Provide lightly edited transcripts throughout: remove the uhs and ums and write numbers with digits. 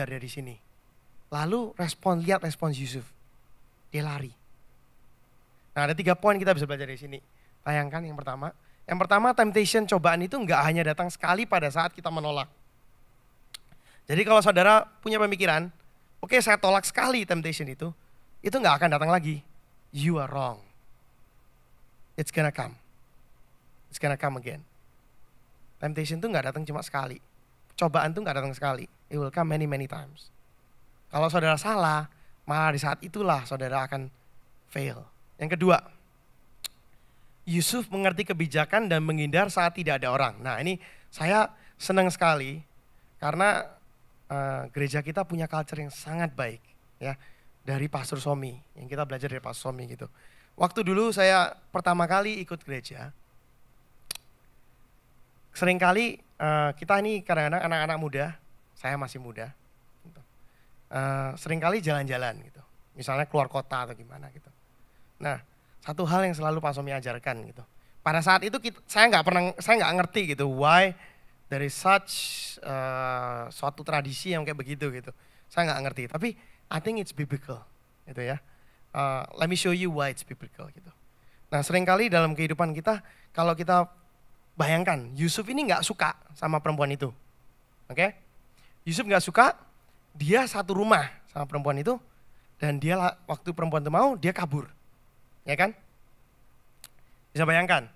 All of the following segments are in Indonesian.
dari sini. Lalu lihat respons Yusuf. Dia lari. Nah, ada 3 poin kita bisa belajar dari sini. Bayangkan yang pertama. Yang pertama, temptation, cobaan itu nggak hanya datang sekali pada saat kita menolak. Jadi kalau saudara punya pemikiran, oke, saya tolak sekali temptation itu nggak akan datang lagi. You are wrong. It's gonna come. It's gonna come again. Temptation itu nggak datang cuma sekali. Cobaan itu nggak datang sekali. It will come many times. Kalau saudara salah, malah di saat itulah saudara akan fail. Yang kedua, Yusuf mengerti kebijakan dan menghindar saat tidak ada orang. Nah, ini saya senang sekali karena gereja kita punya culture yang sangat baik, ya, dari Pastor Somi, yang kita belajar dari Pastor Somi gitu. Waktu dulu saya pertama kali ikut gereja, seringkali kita ini kadang-kadang anak-anak muda, saya masih muda, gitu. Seringkali jalan-jalan gitu, misalnya keluar kota atau gimana gitu. Nah, satu hal yang selalu Pak Somi ajarkan gitu. Pada saat itu saya nggak ngerti gitu, why there is such suatu tradisi yang kayak begitu gitu. Saya nggak ngerti, tapi I think it's biblical gitu ya. Let me show you why it's biblical gitu. Nah, seringkali dalam kehidupan kita, kalau kita bayangkan Yusuf ini nggak suka sama perempuan itu, oke? Yusuf nggak suka, dia satu rumah sama perempuan itu, dan dia waktu perempuan itu mau, dia kabur, ya kan? Bisa bayangkan,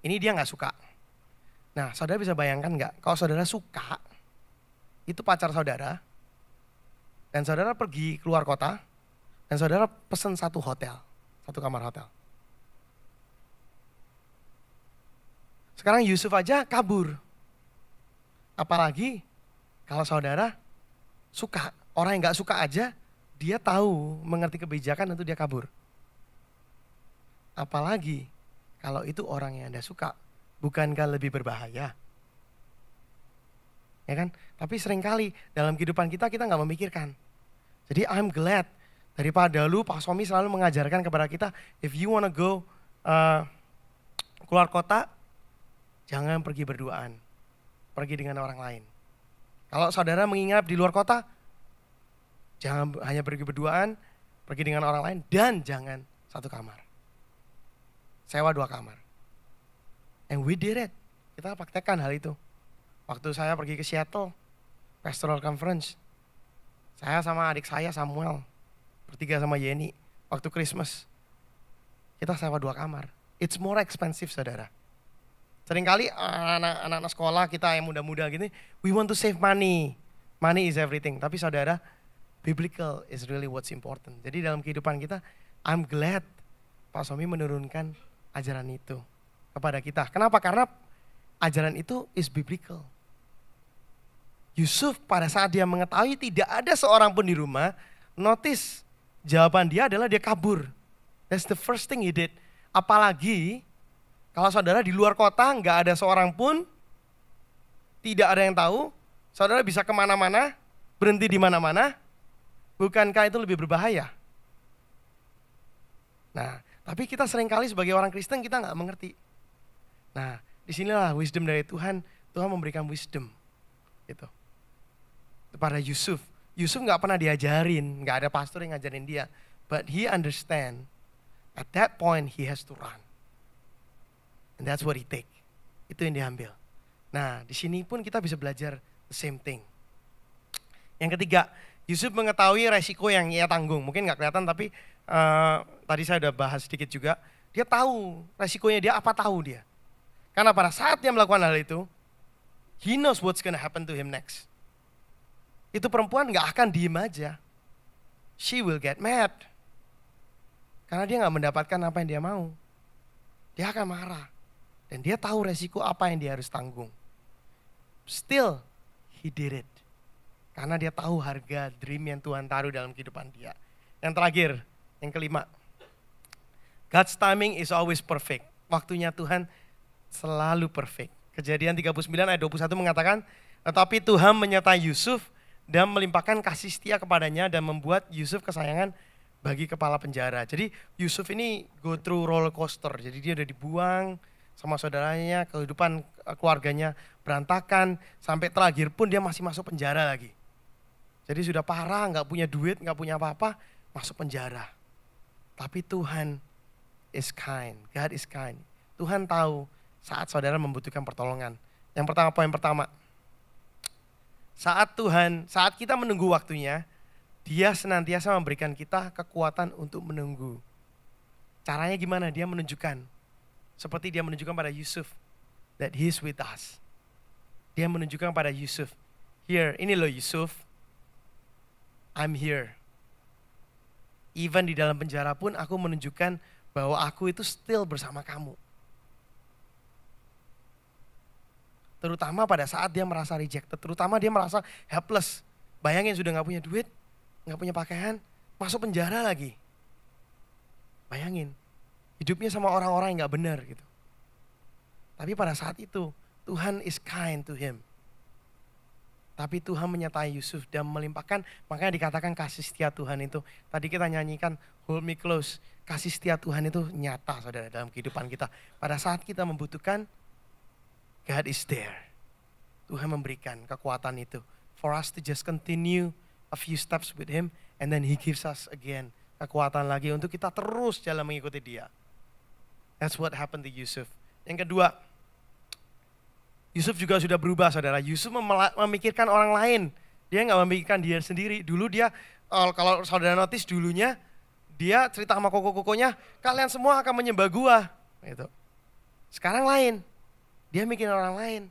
ini dia nggak suka. Nah, saudara bisa bayangkan nggak, kalau saudara suka, itu pacar saudara, dan saudara pergi keluar kota, dan saudara pesen satu kamar hotel. Sekarang Yusuf aja kabur. Apalagi kalau saudara suka, orang yang gak suka aja, dia tahu, mengerti kebijakan untuk dia kabur. Apalagi kalau itu orang yang Anda suka, bukankah lebih berbahaya? Ya kan? Tapi seringkali dalam kehidupan kita gak memikirkan. Jadi I'm glad, daripada dulu Pak Somi selalu mengajarkan kepada kita, if you wanna go keluar kota, jangan pergi berduaan, pergi dengan orang lain. Kalau saudara menginap di luar kota, jangan hanya pergi berduaan, pergi dengan orang lain, dan jangan satu kamar. Sewa 2 kamar. And we did it. Kita praktekkan hal itu. Waktu saya pergi ke Seattle, Pastoral Conference, saya sama adik saya Samuel, bertiga sama Yeni, waktu Christmas, kita sewa 2 kamar. It's more expensive, saudara. Seringkali anak-anak sekolah kita yang muda-muda gini, we want to save money. Money is everything. Tapi saudara, biblical is really what's important. Jadi dalam kehidupan kita, I'm glad Pak Somi menurunkan ajaran itu kepada kita. Kenapa? Karena ajaran itu is biblical. Yusuf pada saat dia mengetahui tidak ada seorang pun di rumah, notice jawaban dia adalah dia kabur. That's the first thing he did. Apalagi kalau saudara di luar kota nggak ada seorang pun, tidak ada yang tahu, saudara bisa kemana-mana, berhenti di mana-mana, bukankah itu lebih berbahaya? Nah, tapi kita seringkali sebagai orang Kristen kita nggak mengerti. Nah, disinilah wisdom dari Tuhan, Tuhan memberikan wisdom gitu kepada Yusuf. Yusuf nggak pernah diajarin, nggak ada pastor yang ngajarin dia, but he understand. At that point he has to run. And that's what he take. Itu yang diambil. Nah, di sini pun kita bisa belajar the same thing. Yang ketiga, Yusuf mengetahui resiko yang ia tanggung. Mungkin gak kelihatan tapi tadi saya udah bahas sedikit juga. Dia tahu resikonya dia, apa tahu dia. Karena pada saat dia melakukan hal itu, he knows what's gonna happen to him next. Itu perempuan gak akan diem aja. She will get mad. Karena dia gak mendapatkan apa yang dia mau. Dia akan marah. Dan dia tahu resiko apa yang dia harus tanggung. Still, he did it. Karena dia tahu harga dream yang Tuhan taruh dalam kehidupan dia. Yang terakhir, yang kelima. God's timing is always perfect. Waktunya Tuhan selalu perfect. Kejadian 39 ayat 21 mengatakan, tetapi Tuhan menyertai Yusuf dan melimpahkan kasih setia kepadanya dan membuat Yusuf kesayangan bagi kepala penjara. Jadi Yusuf ini go through roller coaster. Jadi dia udah dibuang sama saudaranya, kehidupan keluarganya berantakan, sampai terakhir pun dia masih masuk penjara lagi. Jadi sudah parah, nggak punya duit, nggak punya apa-apa, masuk penjara. Tapi Tuhan is kind, God is kind. Tuhan tahu saat saudara membutuhkan pertolongan. Yang pertama, poin pertama. Saat kita menunggu waktunya, Dia senantiasa memberikan kita kekuatan untuk menunggu. Caranya gimana? Dia menunjukkan. Seperti Dia menunjukkan pada Yusuf. That He is with us. Dia menunjukkan pada Yusuf. Here, ini loh Yusuf. I'm here. Even di dalam penjara pun aku menunjukkan bahwa aku itu still bersama kamu. Terutama pada saat dia merasa rejected. Terutama dia merasa helpless. Bayangin sudah gak punya duit, gak punya pakaian, masuk penjara lagi. Bayangin, hidupnya sama orang-orang yang gak benar gitu. Tapi pada saat itu, Tuhan is kind to him. Tapi Tuhan menyertai Yusuf dan melimpahkan, makanya dikatakan kasih setia Tuhan itu. Tadi kita nyanyikan Hold Me Close. Kasih setia Tuhan itu nyata saudara dalam kehidupan kita. Pada saat kita membutuhkan, God is there. Tuhan memberikan kekuatan itu. For us to just continue a few steps with Him. And then He gives us again kekuatan lagi untuk kita terus jalan mengikuti Dia. That's what happened to Yusuf. Yang kedua, Yusuf juga sudah berubah saudara. Yusuf memikirkan orang lain. Dia nggak memikirkan dia sendiri. Dulu dia, kalau saudara notice dulunya, dia cerita sama koko-kokonya, kalian semua akan menyembah gua. Gitu. Sekarang lain. Dia mikirin orang lain.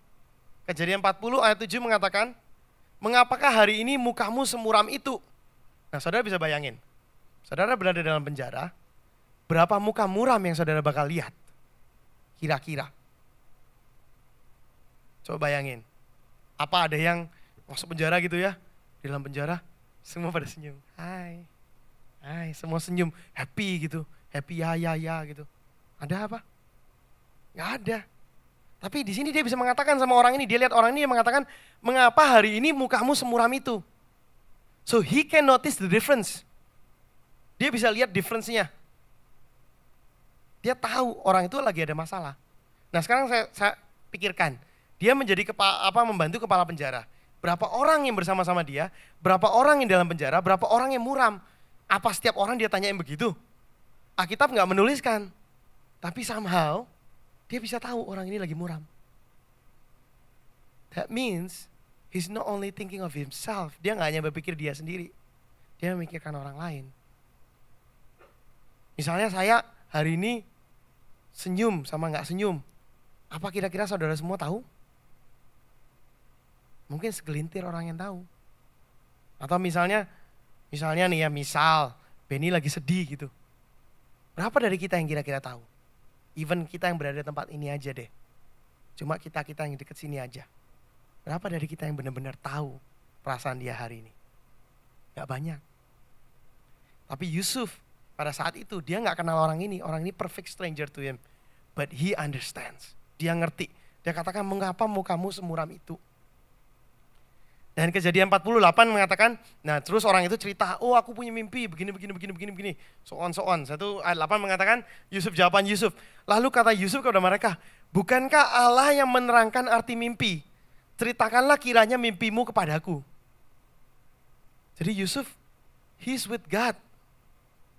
Kejadian 40 ayat 7 mengatakan, mengapakah hari ini mukamu semuram itu? Nah saudara bisa bayangin. Saudara berada dalam penjara, berapa muka muram yang saudara bakal lihat? Kira-kira. Coba bayangin, apa ada yang masuk penjara gitu ya, di dalam penjara, semua pada senyum, hai, semua senyum, happy gitu, happy ya gitu. Ada apa? Gak ada. Tapi di sini dia bisa mengatakan sama orang ini, dia lihat orang ini, dia mengatakan, mengapa hari ini mukamu semuram itu? So he can notice the difference. Dia bisa lihat difference-nya. Dia tahu orang itu lagi ada masalah. Nah sekarang saya pikirkan, dia menjadi membantu kepala penjara. Berapa orang yang bersama-sama dia, berapa orang yang dalam penjara, berapa orang yang muram. Apa setiap orang dia tanyain begitu? Alkitab nggak menuliskan. Tapi somehow, dia bisa tahu orang ini lagi muram. That means, he's not only thinking of himself. Dia nggak hanya berpikir dia sendiri. Dia memikirkan orang lain. Misalnya saya hari ini senyum sama nggak senyum. Apa kira-kira saudara semua tahu? Mungkin segelintir orang yang tahu. Atau misalnya nih ya, misal Benny lagi sedih gitu. Berapa dari kita yang kira-kira tahu? Even kita yang berada di tempat ini aja deh. Cuma kita yang deket sini aja. Berapa dari kita yang benar-benar tahu perasaan dia hari ini? Gak banyak. Tapi Yusuf pada saat itu dia gak kenal orang ini perfect stranger to him. But he understands. Dia ngerti. Dia katakan, mengapa mukamu semuram itu? Dan Kejadian 48 mengatakan, nah terus orang itu cerita, oh aku punya mimpi begini. So on. Satu ayat 8 mengatakan, jawaban Yusuf. Lalu kata Yusuf kepada mereka, bukankah Allah yang menerangkan arti mimpi? Ceritakanlah kiranya mimpimu kepadaku. Jadi Yusuf, he's with God.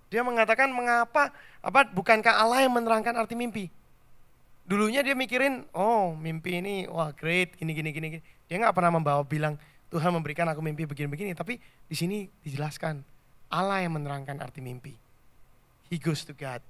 Dia mengatakan, bukankah Allah yang menerangkan arti mimpi? Dulunya dia mikirin, oh mimpi ini, wah great, gini. Dia gak pernah bilang, Tuhan memberikan aku mimpi begini. Tapi di sini dijelaskan, Allah yang menerangkan arti mimpi. He goes to God.